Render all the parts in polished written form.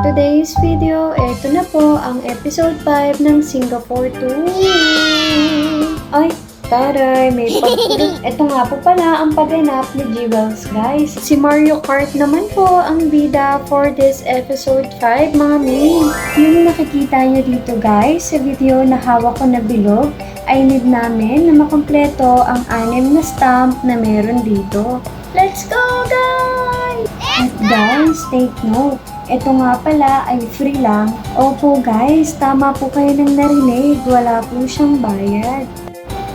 today's video, eto na po ang episode 5 ng Singapore 2. Ay, taray, may pagtulog. Ito nga po pala ang pagganap ni Jewels, guys. Si Mario Kart naman po ang bida for this episode 5, mga main. Yung nakikita niyo dito, guys, sa video na hawak ko na bilog, ay need namin na makompleto ang 6 na stamp na meron dito. Let's go, guys! At guys, take note. Ito nga pala ay free lang. Opo guys, tama po kayo nang narinig. Wala po siyang bayad.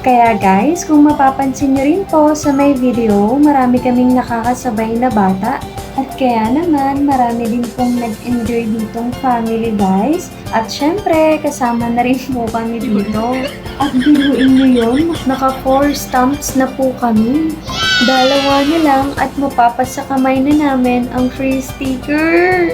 Kaya guys, kung mapapansin nyo rin po sa may video, marami kaming nakakasabay na bata. At kaya naman, marami din pong nag-enjoy ditong family guys. At syempre, kasama na rin po kami dito. At biruin nyo yun, naka 4 stamps na po kami. Dalawa na lang at mapapasa kamay na namin ang free sticker.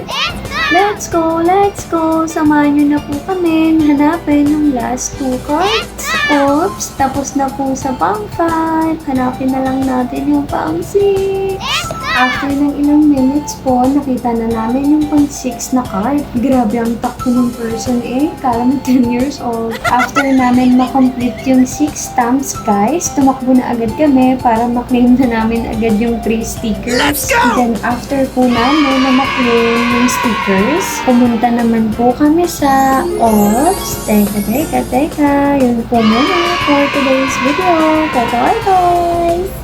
Let's go! Let's go! Samahan nyo na po kami hanapin yung last 2 cards. Oops! Tapos na po sa pang 5. Hanapin na lang natin yung pang 6. After ng ilang minutes po, nakita na namin yung pang 6 na card. Grabe ang takbo ng person Kala mo 10 years old. After namin makomplete yung 6 stamps, guys, tumakbo na agad kami para maklaim na namin agad yung free stickers. Let's go! Then after po namin na maklaim yung stickers, pumunta naman po kami sa Teka. Yun po muna for today's video. Bye-bye, guys!